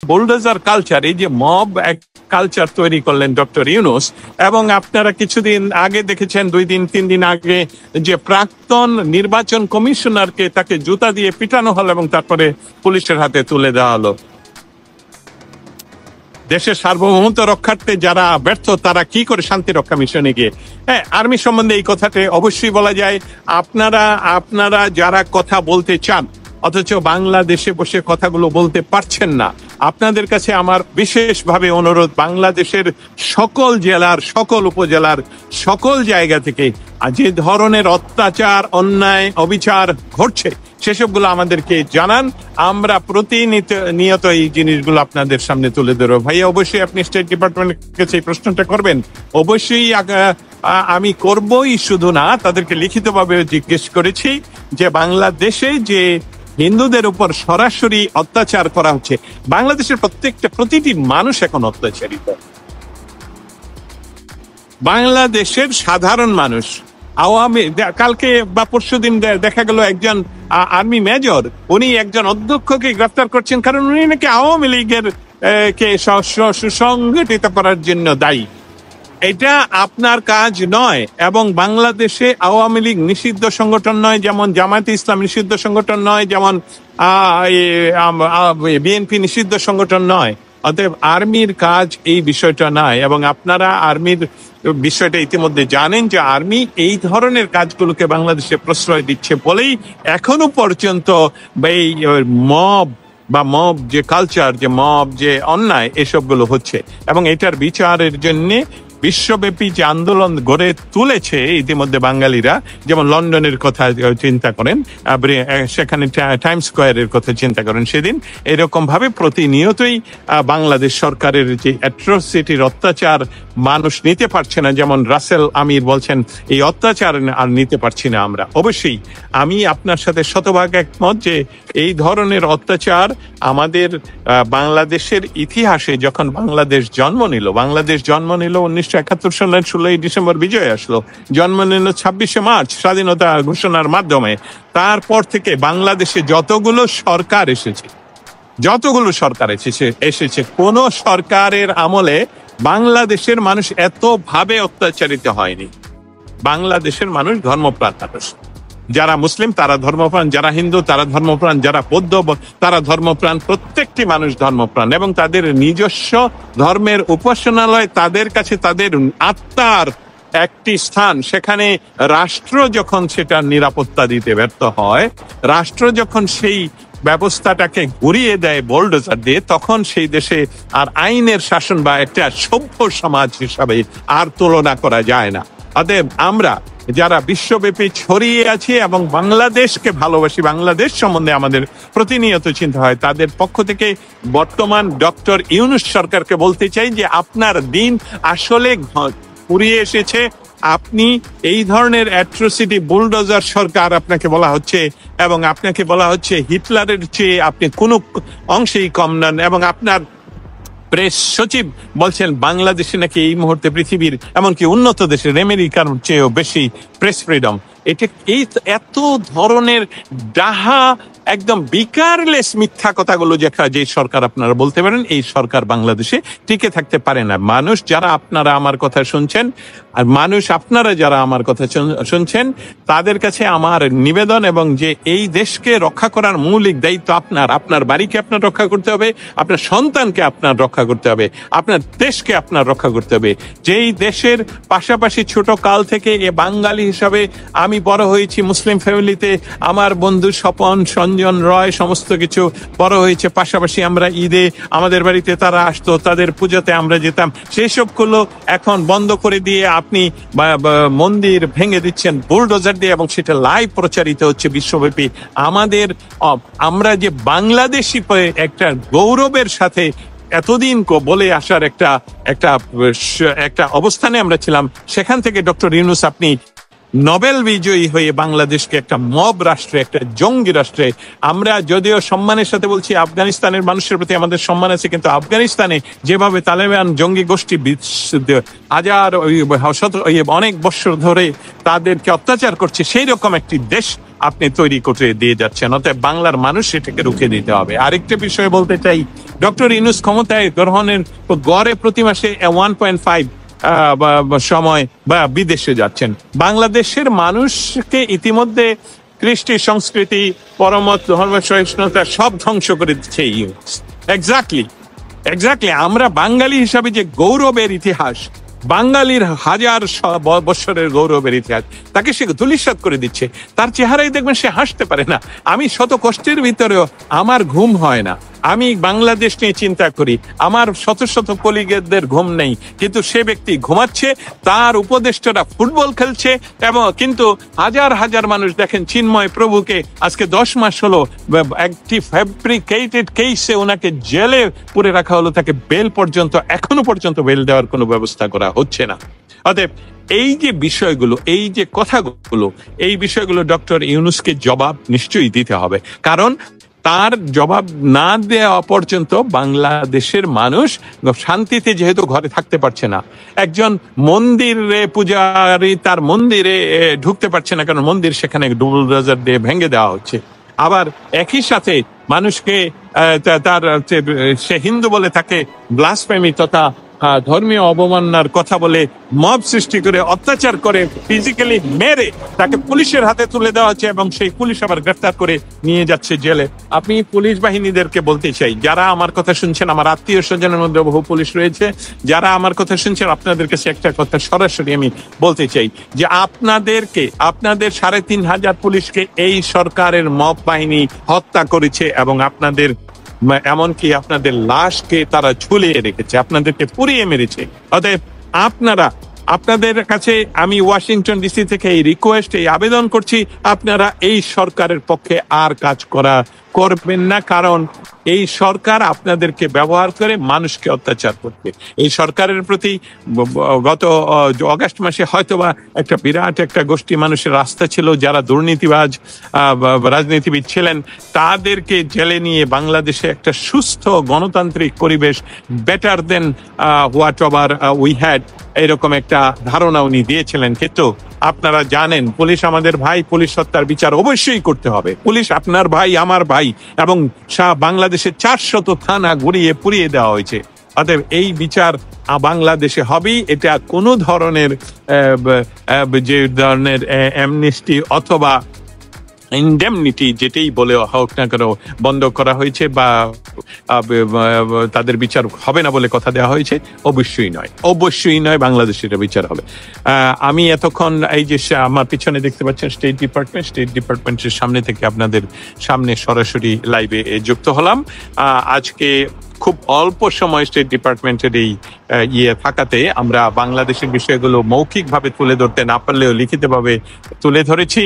Bulldozer culture, এই যে mob culture তৈরি করলেন ডক্টর ইউনূস, এবং আপনারা কিছুদিন আগে দেখেছেন 2-3 দিন আগে যে প্রাক্তন নির্বাচন কমিশনারকে তাকে জুতা দিয়ে পিটানো হলো এবং তারপরে পুলিশের হাতে তুলে দেওয়া হলো। দেশের সার্বভৌমত্ব রক্ষার্থে যারা ব্যর্থ তারা কি করে শান্তি রক্ষা মিশনে গিয়ে। হ্যাঁ, আর্মি সম্বন্ধে এই কথাটা অবশ্যই বলা যায়, আপনারা যারা কথা বলতে চান অথচ বাংলাদেশে বসে কথাগুলো বলতে পারছেন না, আপনাদের কাছে আমার বিশেষভাবে অনুরোধ, বাংলাদেশের সকল জেলার, সকল উপজেলার, সকল জায়গা থেকে যে ধরনের অত্যাচার, অন্যায়, অবিচার ঘটছে সেসবগুলো আমাদেরকে জানান। আমরা প্রতিনিয়ত এই জিনিসগুলো আপনাদের সামনে তুলে ধরবো। ভাইয়া, অবশ্যই আপনি স্টেট ডিপার্টমেন্টের কাছে এই প্রশ্নটা করবেন। অবশ্যই আমি করবই, শুধু না, তাদেরকে লিখিতভাবে জিজ্ঞেস করেছি যে বাংলাদেশে যে হিন্দুদের উপর সরাসরি অত্যাচার করা হচ্ছে, বাংলাদেশের প্রতিটি মানুষ এখন অত্যাচারিত। বাংলাদেশের সাধারণ মানুষ, কালকে বা পরশুদিন দেখা গেল একজন আর্মি মেজর, উনি একজন অধ্যক্ষকে গ্রেফতার করছেন কারণ উনি নাকি আওয়ামী লীগের কে সুসংগঠিত করার জন্য দায়ী। এটা আপনার কাজ নয়, এবং বাংলাদেশে আওয়ামী লীগ নিষিদ্ধ সংগঠন নয়, যেমন জামায়াতে ইসলাম নিষিদ্ধ সংগঠন নয়, যেমন বিএনপি নিষিদ্ধ সংগঠন নয়। অতএব আর্মির কাজ এই বিষয়টা নয়, এবং আপনারা আর্মির বিষয়টা ইতিমধ্যে জানেন যে আর্মি এই ধরনের কাজগুলোকে বাংলাদেশে প্রশ্রয় দিচ্ছে বলেই এখনো পর্যন্ত এই মব যে কালচার, যে মব যে অন্যায়, এসবগুলো হচ্ছে। এবং এটার বিচারের জন্যে বিশ্বব্যাপী যে আন্দোলন গড়ে তুলেছে ইতিমধ্যে বাঙালিরা, যেমন লন্ডনের কথা চিন্তা করেন, সেখানে টাইমস স্কোয়ারের কথা চিন্তা করেন, সেদিন এরকম ভাবে প্রতিনিয়তই বাংলাদেশ সরকারের যে অ্যাট্রোসিটির অত্যাচার মানুষ নিতে পারছে না, যেমন রাসেল আমির বলছেন এই অত্যাচার আর নিতে পারছি না আমরা। অবশ্যই আমি আপনার সাথে শতভাগ একমত যে এই ধরনের অত্যাচার আমাদের বাংলাদেশের ইতিহাসে, যখন বাংলাদেশ জন্ম নিল 1971 সালের 16ই ডিসেম্বর বিজয় আসলো, জন্ম নিল 26শে মার্চ স্বাধীনতা ঘোষণার মাধ্যমে, তারপর থেকে বাংলাদেশে যতগুলো সরকার এসেছে, কোন সরকারের আমলে বাংলাদেশের মানুষ এতভাবে অত্যাচারিত হয়নি। বাংলাদেশের মানুষ ধর্মপ্রাণ মানুষ, যারা মুসলিম তারা ধর্মপ্রাণ, যারা হিন্দু তারা ধর্মপ্রাণ, যারা বৌদ্ধ তারা ধর্মপ্রাণ, প্রত্যেকটি মানুষ ধর্মপ্রাণ, এবং তাদের নিজস্ব ধর্মের উপাসনালয় তাদের কাছে তাদের আত্মার একটি স্থান। সেখানে রাষ্ট্র যখন সেটা নিরাপত্তা দিতে ব্যর্থ হয়, রাষ্ট্র যখন সেই ব্যবস্থাটাকে ঘুরিয়ে দেয় বোল্ডোজার দিয়ে, তখন সেই দেশে আর আইনের শাসন বা একটা সভ্য সমাজ হিসাবে আর তুলনা করা যায় না। অতএব আমরা যারা বিশ্বব্যাপী ছড়িয়ে আছি এবং বাংলাদেশকে ভালোবাসি, বাংলাদেশ সম্বন্ধে আমাদের প্রতিনিয়ত চিন্তা হয়, তাদের পক্ষ থেকে বর্তমান ডক্টর ইউনূস সরকারকে বলতে চাই যে আপনার দিন আসলে ফুরিয়ে এসেছে। আপনি এই ধরনের অ্যাট্রোসিটি, বুলডোজার সরকার আপনাকে বলা হচ্ছে, এবং আপনাকে বলা হচ্ছে হিটলারের চেয়ে আপনি কোনো অংশেই কম নন, এবং আপনার প্রেস সচিব বলছেন বাংলাদেশে নাকি এই মুহূর্তে পৃথিবীর এমনকি উন্নত দেশের আমেরিকার চেয়েও বেশি প্রেস ফ্রিডম। এটা এই এত ধরনের ডাহা একদম বিকারলেস মিথ্যা কথাগুলো যে সরকার আপনারা বলতে পারেন, এই সরকার বাংলাদেশে টিকে থাকতে পারে না। মানুষ যারা আপনারা আমার কথা শুনছেন, আর আপনারা যারা আমার কথা শুনছেন, তাদের কাছে আমার নিবেদন, এবং যে এই দেশকে রক্ষা করার মৌলিক দায়িত্ব আপনার বাড়িকে আপনার রক্ষা করতে হবে, আপনার সন্তানকে আপনার রক্ষা করতে হবে, আপনার দেশকে আপনার রক্ষা করতে হবে। যেই দেশের পাশাপাশি ছোট কাল থেকে বাঙালি হিসাবে আমি বড় হয়েছি, মুসলিম ফ্যামিলিতে আমার বন্ধু স্বপন, সঞ্জন রয় সমস্ত কিছু বড় হয়েছে, পাশাপাশি আমরা ঈদে আমাদের বাড়িতে তারা আসতো, তাদের পুজোতে আমরা যেতাম, সেই সবগুলো এখন বন্ধ করে দিয়ে আপনি মন্দির ভেঙে দিচ্ছেন বুলডোজার দিয়ে, এবং সেটা লাইভ প্রচারিত হচ্ছে বিশ্বব্যাপী। আমরা যে বাংলাদেশি একটা গৌরবের সাথে এতদিন বলে আসার একটা অবস্থানে আমরা ছিলাম, সেখান থেকে ডক্টর ইউনূস আপনি নোবেল বিজয়ী হয়ে বাংলাদেশকে একটা মব রাষ্ট্রে, একটা জঙ্গি রাষ্ট্রে, আমরা যদিও সম্মানের সাথে বলছি আফগানিস্তানের মানুষের প্রতি আমাদের সম্মান আছে, কিন্তু আফগানিস্তানে যেভাবে তালেবান জঙ্গি গোষ্ঠী হাজার অনেক বছর ধরে তাদেরকে অত্যাচার করছে, সেই রকম একটি দেশ আপনি তৈরি করে দিয়ে যাচ্ছেন। অতএব বাংলার মানুষ এটাকে রুখে দিতে হবে। আরেকটা বিষয় বলতে চাই, ডক্টর ইউনূস ক্ষমতায় গ্রহণের গড়ে প্রতি মাসে 1.5 সময় বা বিদেশে যাচ্ছেন। বাংলাদেশের মানুষকে ইতিমধ্যে কৃষ্টি, সংস্কৃতি, পরমত, ধর্ম সহিষ্ণুতা সব ধ্বংস করে দিচ্ছে ইউনূস। এক্স্যাক্টলি আমরা বাঙালি হিসাবে যে গৌরবের ইতিহাস, বাঙালির হাজার বছরের গৌরবের ইতিহাস, তাকে সে ধূলিসাৎ করে দিচ্ছে। তার চেহারাই দেখবেন সে হাসতে পারে না। আমি শত কষ্টের ভিতরেও আমার ঘুম হয় না, আমি বাংলাদেশ নিয়ে চিন্তা করি, আমার শত শত কলিগদের ঘুম নেই, কিন্তু সে ব্যক্তি ঘুমাচ্ছে, তার উপদেষ্টারা ফুটবল খেলছে, এবং কিন্তু হাজার হাজার মানুষ দেখেন চিন্ময় প্রভুকে আজকে 10 মাস হলো একটি ফ্যাব্রিকেটেড কেসে ওনাকে জেলে পুরে রাখা হলো, তাকে বেল পর্যন্ত এখনো পর্যন্ত বেল দেওয়ার কোনো ব্যবস্থা করা হচ্ছে না। অতএব এই যে বিষয়গুলো, এই যে কথাগুলো, এই বিষয়গুলো ডক্টর ইউনূসকে জবাব নিশ্চয়ই দিতে হবে, কারণ তার জবাব না দেওয়া পর্যন্ত বাংলাদেশের মানুষ শান্তিতে যেহেতু ঘরে থাকতে পারছে না, একজন মন্দিরে পূজারী তার মন্দিরে ঢুকতে পারছে না, কারণ মন্দির সেখানে বুলডোজার দিয়ে ভেঙে দেওয়া হচ্ছে। আবার একই সাথে মানুষকে তার সে হিন্দু বলে তাকে ব্লাসফেমি তথা ধর্মীয় অবমাননার কথা বলে মব সৃষ্টি করে অত্যাচার করে ফিজিক্যালি মেরে তাকে পুলিশের হাতে তুলে দেওয়া হচ্ছে, এবং সেই পুলিশ আবার গ্রেফতার করে নিয়ে যাচ্ছে জেলে। আপনি পুলিশ বাহিনীদেরকে বলতে চাই, যারা আমার কথা শুনছেন, আমার আত্মীয় স্বজনের মধ্যে বহু পুলিশ রয়েছে, যারা আমার কথা শুনছেন, আপনাদের কাছে একটা কথা সরাসরি আমি বলতে চাই যে আপনাদেরকে, আপনাদের 3,500 পুলিশকে এই সরকারের মব বাহিনী হত্যা করেছে, এবং আপনাদের এমনকি আপনাদের লাশকে তারা ঝুলিয়ে রেখেছে, আপনাদেরকে পুড়িয়ে মেরেছে। অতএব আপনাদের কাছে আমি ওয়াশিংটন ডিসি থেকে এই রিকোয়েস্ট, এই আবেদন করছি, আপনারা এই সরকারের পক্ষে আর কাজ করবেন না, কারণ এই সরকার আপনাদেরকে ব্যবহার করে মানুষকে অত্যাচার করবে। এই সরকারের প্রতি গত অগাস্ট মাসে হয়তোবা একটা বিরাট একটা গোষ্ঠী মানুষের আস্থা ছিল, যারা দুর্নীতিবাজ রাজনীতিবিদ ছিলেন, তাদেরকে জেলে নিয়ে বাংলাদেশে একটা সুস্থ গণতান্ত্রিক পরিবেশ, better then what ever we had, এরকম একটা ধারণা উনি দিয়েছিলেন। কিন্তু আপনারা জানেন, পুলিশ আমাদের ভাই, পুলিশ হত্যার বিচার অবশ্যই করতে হবে। পুলিশ আপনার ভাই, আমার ভাই, এবং বাংলাদেশে 400 থানা ঘুরিয়ে পুড়িয়ে দেওয়া হয়েছে। অতএব এই বিচার বাংলাদেশে হবেই। এটা কোনো ধরনের যে ধরনের অ্যামনেস্টি অথবা ইনডেমনিটি যেটাই বলে হোক না কেন বন্ধ করা হয়েছে বা তাদের বিচার হবে না বলে কথা দেওয়া হয়েছে, অবশ্যই নয়, বাংলাদেশের বিচার হবে। আমি এতক্ষণ এই যে আমার পিছনে দেখতে পাচ্ছেন স্টেট ডিপার্টমেন্টের সামনে থেকে আপনাদের সামনে সরাসরি লাইভে যুক্ত হলাম। আজকে খুব অল্প সময় স্টেট ডিপার্টমেন্টের এই থাকাতে আমরা বাংলাদেশের বিষয়গুলো মৌখিকভাবে তুলে ধরতে না পারলেও লিখিতভাবে তুলে ধরেছি।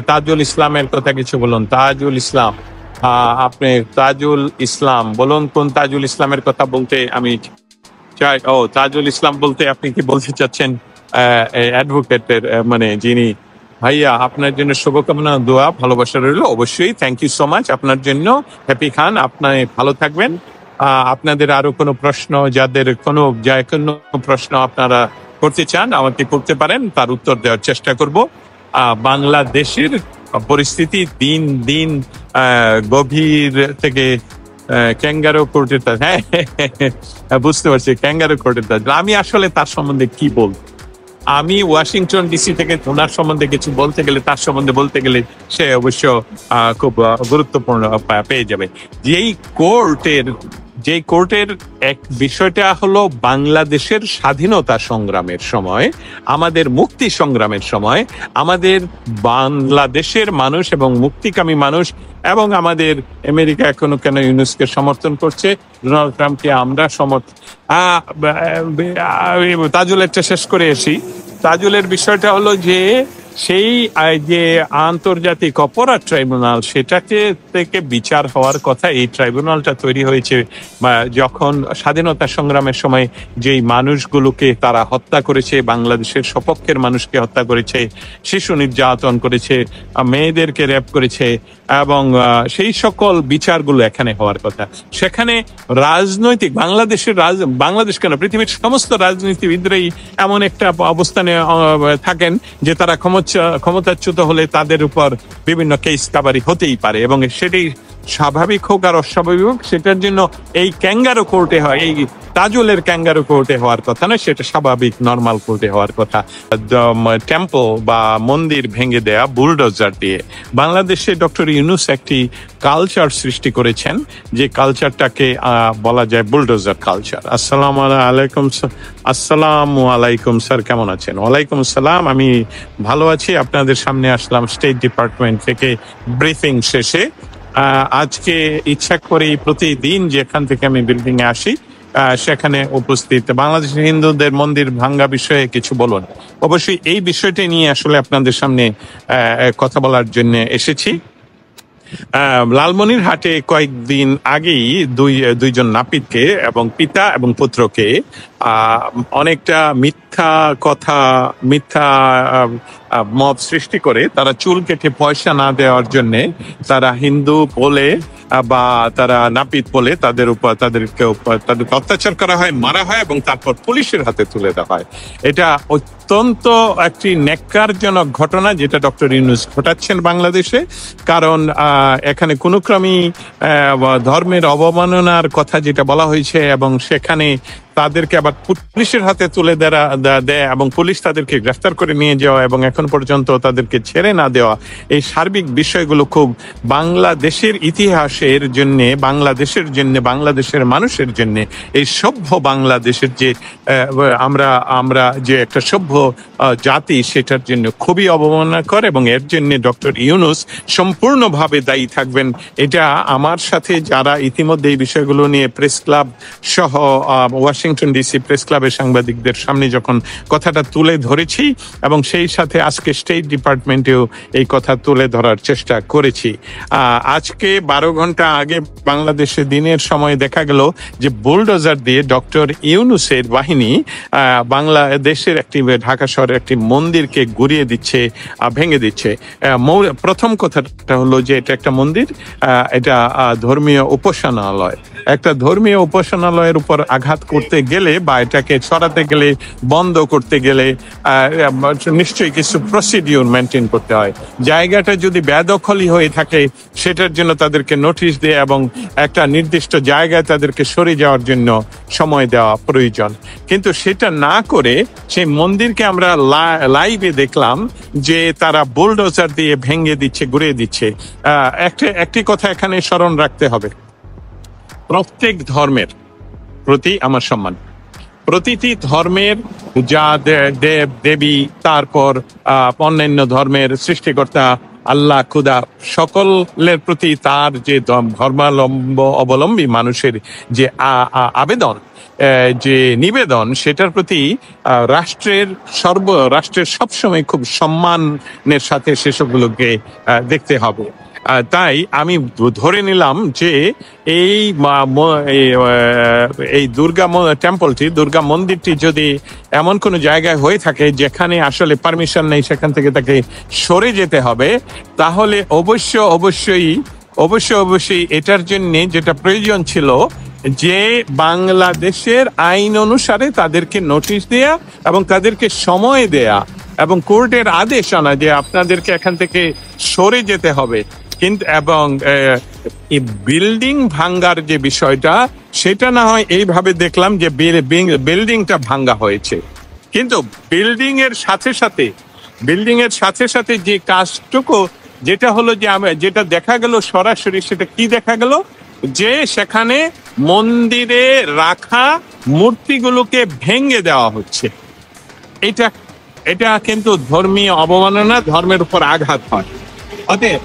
তাজুল ইসলামের কথা কিছু বলুন। তাজুল ইসলাম, আপনি তাজুল ইসলাম বলুন, কোন তাজুল ইসলামের কথা বলতে আমি চাই? তাজুল ইসলাম বলতে আপনি কি বলতে চাচ্ছেন অ্যাডভোকেটের, মানে যিনি? ভাইয়া, আপনার জন্য শুভকামনা, দোয়া, ভালোবাসা রইল। অবশ্যই, থ্যাংক ইউ সো মাচ আপনার জন্য। হ্যাপি খান, আপনি ভালো থাকবেন। আপনাদের আরো কোনো প্রশ্ন, যাদের কোনো প্রশ্ন আপনারা করতে চান আমাকে করতে পারেন, তার উত্তর দেওয়ার চেষ্টা করব। বাংলাদেশের পরিস্থিতি দিন দিন গভীর থেকে ক্যাঙ্গারো কোর্টের, হ্যাঁ বুঝতে পারছি, ক্যাঙ্গারো কোর্টের। আমি আসলে তার সম্বন্ধে কি বলবো? আমি ওয়াশিংটন ডিসি থেকে ওনার সম্বন্ধে কিছু বলতে গেলে, তার সম্বন্ধে বলতে গেলে সে অবশ্য খুব গুরুত্বপূর্ণ পেয়ে যাবে। যেই কোর্টের এক বিষয়টা হলো বাংলাদেশের স্বাধীনতা সংগ্রামের সময়, আমাদের মুক্তি সংগ্রামের সময় আমাদের বাংলাদেশের মানুষ এবং মুক্তিকামী মানুষ, এবং আমাদের আমেরিকা এখনো কেন ইউনূসকে সমর্থন করছে, ডোনাল্ড ট্রাম্পকে আমরা তাজুলেরটা শেষ করে আসি। তাজুলের বিষয়টা হলো যে সেই যে আন্তর্জাতিক অপরাধ ট্রাইব্যুনাল, সেটাকে থেকে বিচার হওয়ার কথা। এই ট্রাইব্যুনালটা তৈরি হয়েছে যখন স্বাধীনতা সংগ্রামের সময় যেই মানুষগুলোকে তারা হত্যা করেছে, বাংলাদেশের সপক্ষের মানুষকে হত্যা করেছে, শিশু নির্যাতন করেছে, মেয়েদেরকে রেপ করেছে, এবং সেই সকল বিচারগুলো এখানে হওয়ার কথা। সেখানে রাজনৈতিক বাংলাদেশ কেন, পৃথিবীর সমস্ত রাজনীতিবিদরাই এমন একটা অবস্থানে থাকেন যে তারা ক্ষমতাচ্যুত হলে তাদের উপর বিভিন্ন কেস কাবারি হতেই পারে, এবং সেটাই স্বাভাবিক হোক আর অস্বাভাবিক হোক, সেটার জন্য এই ক্যাঙ্গারো কোর্টে হয়, এই তাজুলের ক্যাঙ্গারো কোর্টে হওয়ার কথা না, সেটা স্বাভাবিক নর্মাল কোর্টে হওয়ার কথা। টেম্পল বা মন্দির ভেঙে দেয়া বুলডোজার দিয়ে বাংলাদেশে ডক্টর ইউনূস একটি কালচার সৃষ্টি করেছেন, যে কালচারটাকে বলা যায় বুলডোজার কালচার। আসসালামু আলাইকুম স্যার, কেমন আছেন? ওয়ালাইকুম আসসালাম, আমি ভালো আছি। আপনাদের সামনে আসলাম স্টেট ডিপার্টমেন্ট থেকে ব্রিফিং শেষে। আজকে ইচ্ছা করেই প্রতিদিন যেখান থেকে আমি বিল্ডিং এ আসি সেখানে উপস্থিত বাংলাদেশের হিন্দুদের মন্দির ভাঙ্গা বিষয়ে কিছু বলুন। অবশ্যই এই বিষয়টা নিয়ে আসলে আপনাদের সামনে কথা বলার জন্য এসেছি। লালমনিরহাটে কয়েকদিন আগেই দুইজন নাপিতকে এবং পিতা এবং পুত্রকে অনেকটা মিথ্যা মব সৃষ্টি করে তারা চুল কেটে পয়সা না দেওয়ার জন্য তারা হিন্দু বলে বা তারা নাপিত বলে তাদেরকে অত্যাচার করা হয়, মারা হয় এবং তারপর পুলিশের হাতে তুলে দেওয়া হয়। এটা অত্যন্ত একটি ন্যাক্কারজনক ঘটনা যেটা ডক্টর ইউনূস ঘটাচ্ছেন বাংলাদেশে। কারণ এখানে কোনো ক্রমেই ধর্মের অবমাননার কথা যেটা বলা হয়েছে, এবং সেখানে তাদেরকে আবার পুলিশের হাতে তুলে দেয় এবং পুলিশ তাদেরকে গ্রেফতার করে নিয়ে যাওয়া এবং এখন পর্যন্ত তাদেরকে ছেড়ে না দেওয়া, এই সার্বিক বিষয়গুলো খুব বাংলাদেশের ইতিহাসের জন্য, বাংলাদেশের মানুষের জন্য, এই সভ্য বাংলাদেশের যে আমরা যে একটা সভ্য জাতি, সেটার জন্য খুবই অবমাননাকর, এবং এর জন্য ডক্টর ইউনূস সম্পূর্ণভাবে দায়ী থাকবেন। এটা আমার সাথে যারা ইতিমধ্যে এই বিষয়গুলো নিয়ে প্রেস ক্লাব সহ ওয়াশিংটন ডিসি প্রেস ক্লাবের সাংবাদিকদের সামনে যখন কথাটা তুলে ধরেছি, এবং সেই সাথে আজকে স্টেট ডিপার্টমেন্টেও এই কথা তুলে ধরার চেষ্টা করেছি। আজকে 12 ঘন্টা আগে বাংলাদেশে দিনের সময় দেখা গেল যে বুলডোজার দিয়ে ডক্টর ইউনূসের বাহিনী বাংলাদেশের একটি ঢাকা শহরের একটি মন্দিরকে গুড়িয়ে দিচ্ছে, ভেঙে দিচ্ছে। প্রথম কথাটা হলো যে এটা একটা মন্দির, এটা ধর্মীয় উপাসনালয়। একটা ধর্মীয় উপাসনালয়ের উপর আঘাত করতে গেলে বা এটাকে সরাতে গেলে, বন্ধ করতে গেলে নিশ্চয়ই কিছু প্রসিডিউর মেনটেন করতে হয়। জায়গাটা যদি বেদখলই হয়ে থাকে সেটার জন্য তাদেরকে নোটিশ দেয় এবং একটা নির্দিষ্ট জায়গায় তাদেরকে সরে যাওয়ার জন্য সময় দেওয়া প্রয়োজন। কিন্তু সেটা না করে সেই মন্দিরকে আমরা লাইভে দেখলাম যে তারা বুলডোজার দিয়ে ভেঙে দিচ্ছে, গুঁড়িয়ে দিচ্ছে। একটি কথা এখানে স্মরণ রাখতে হবে, প্রত্যেক ধর্মের প্রতি আমার সম্মান। প্রতিটি ধর্মের যা দেব দেবী, তারপর অন্যান্য ধর্মের সৃষ্টিকর্তা আল্লাহ খুদা, সকলের প্রতি তার যে অবলম্বী মানুষের যে আবেদন, যে নিবেদন, সেটার প্রতি রাষ্ট্রের সবসময় খুব সম্মানের সাথে সেসবগুলোকে দেখতে হবে। তাই আমি ধরে নিলাম যে এই দুর্গা মন্দিরটি যদি এমন কোনো জায়গায় হয়ে থাকে যেখানে আসলে পারমিশন নেই, সেখান থেকে তাকে সরে যেতে হবে, তাহলে অবশ্যই এটার জন্য যেটা প্রয়োজন ছিল যে বাংলাদেশের আইন অনুসারে তাদেরকে নোটিশ দেয়া এবং তাদেরকে সময় দেয়া এবং কোর্টের আদেশ আনা যে আপনাদেরকে এখান থেকে সরে যেতে হবে। কিন্তু এবং বিল্ডিং ভাঙ্গার যে বিষয়টা, সেটা না হয় এইভাবে দেখলাম যে বিল্ডিংটা ভাঙ্গা হয়েছে, কিন্তু বিল্ডিং এর সাথে সাথে যে কাজটুকু যেটা হলো যে যেটা দেখা গেল সরাসরি, সেটা কি দেখা গেল যে সেখানে মন্দিরে রাখা মূর্তিগুলোকে ভেঙে দেওয়া হচ্ছে। এটা কিন্তু ধর্মীয় অবমাননা, ধর্মের উপর আঘাত হয়। অতএব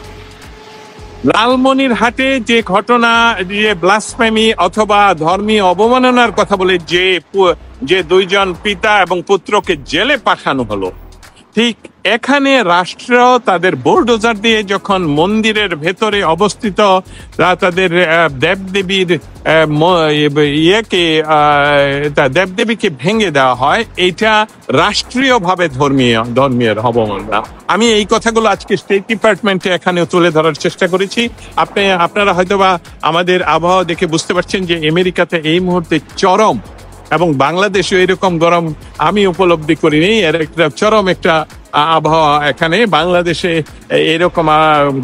লালমনিরহাটে যে ঘটনা, যে ব্লাসফেমি অথবা ধর্মীয় অবমাননার কথা বলে যে দুইজন পিতা এবং পুত্রকে জেলে পাঠানো হলো, ঠিক এখানে রাষ্ট্র তাদের বুলডোজার দিয়ে যখন মন্দিরের ভেতরে অবস্থিত তাদের দেবদেবীর দেবদেবীকে ভেঙে দেওয়া হয়, এটা রাষ্ট্রীয়ভাবে ধর্মীয় অবমাননা। আমি এই কথাগুলো আজকে স্টেট ডিপার্টমেন্টে এখানেও তুলে ধরার চেষ্টা করেছি। আপনারা হয়তোবা আমাদের আবহাওয়া দেখে বুঝতে পারছেন যে আমেরিকাতে এই মুহূর্তে চরম, এবং বাংলাদেশে এরকম গরম আমি উপলব্ধি করিনি, এর একটা চরম একটা আবহাওয়া এখানে। বাংলাদেশে এরকম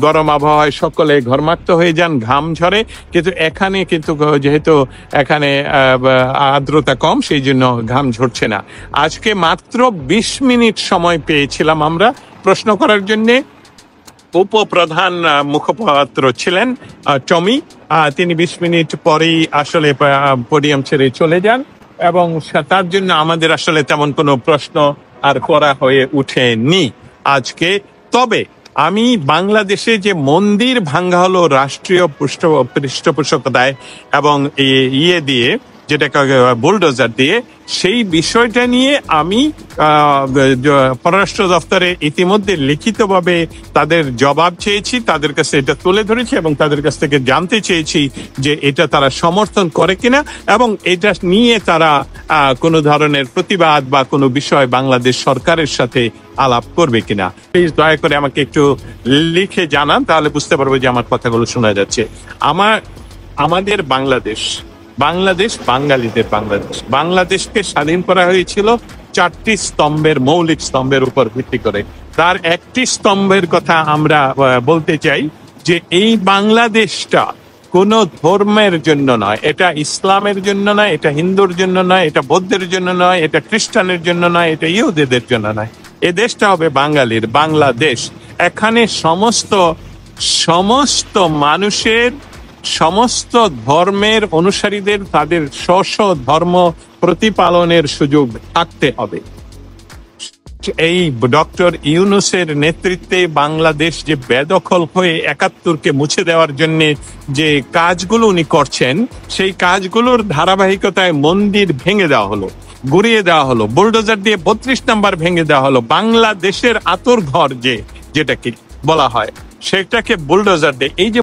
গরম আবহাওয়ায় সকলে ঘর্মাক্ত হয়ে যান, ঘাম ঝরে, কিন্তু এখানে কিন্তু যেহেতু এখানে আর্দ্রতা কম, সেই জন্য ঘাম ঝরছে না। আজকে মাত্র 20 মিনিট সময় পেয়েছিলাম আমরা প্রশ্ন করার জন্যে। উপপ্রধান মুখপাত্র ছিলেন টমি, তিনি 20 মিনিট পরেই আসলে পোডিয়াম ছেড়ে চলে যান, এবং তার জন্য আমাদের আসলে তেমন কোনো প্রশ্ন আর করা হয়ে ওঠেনি আজকে। তবে আমি বাংলাদেশে যে মন্দির ভাঙ্গা হলো রাষ্ট্রীয় পৃষ্ঠপোষকতায় এবং ইয়ে দিয়ে, যেটাকে বুলডোজার দিয়ে, সেই বিষয়টা নিয়ে আমি পররাষ্ট্র দপ্তরে ইতিমধ্যে লিখিতভাবে তাদের জবাব চেয়েছি, তাদের কাছে এটা তুলে ধরেছি এবং তাদের কাছ থেকে জানতে চেয়েছি যে এটা তারা সমর্থন করে কিনা এবং এটা নিয়ে তারা কোনো ধরনের প্রতিবাদ বা কোনো বিষয় বাংলাদেশ সরকারের সাথে আলাপ করবে কিনা। প্লিজ দয়া করে আমাকে একটু লিখে জানান, তাহলে বুঝতে পারবো যে আমার কথাগুলো শোনা যাচ্ছে। আমাদের বাংলাদেশ বাঙালিদের বাংলাদেশ, বাংলাদেশকে স্বাধীন করা হয়েছিল 4টি স্তম্ভের, মৌলিক স্তম্ভের উপর ভিত্তি করে। তার একটি স্তম্ভের কথা আমরা বলতে চাই যে এই বাংলাদেশটা কোনো ধর্মের জন্য নয়, এটা ইসলামের জন্য নয়, এটা হিন্দুর জন্য নয়, এটা বৌদ্ধের জন্য নয়, এটা খ্রিস্টানের জন্য নয়, এটা ইহুদিদের জন্য নয়। এ দেশটা হবে বাঙালির, বাংলাদেশ। এখানে সমস্ত মানুষের, সমস্ত ধর্মের অনুসারীদের তাদের স্ব ধর্ম প্রতিপালনের সুযোগ থাকতে হবে। এই ডক্টর ইউনূসের নেতৃত্বে বাংলাদেশ যে বেদখল হয়ে 71কে মুছে দেওয়ার জন্য যে কাজগুলো উনি করছেন, সেই কাজগুলোর ধারাবাহিকতায় মন্দির ভেঙে দেওয়া হলো, গুড়িয়ে দেওয়া হলো, বুলডোজার দিয়ে 32 নম্বর ভেঙে দেওয়া হলো। বাংলাদেশের আতর ঘর যেটাকে বলা হয়, সেটাকে বুলডোজার দিয়ে, এই যে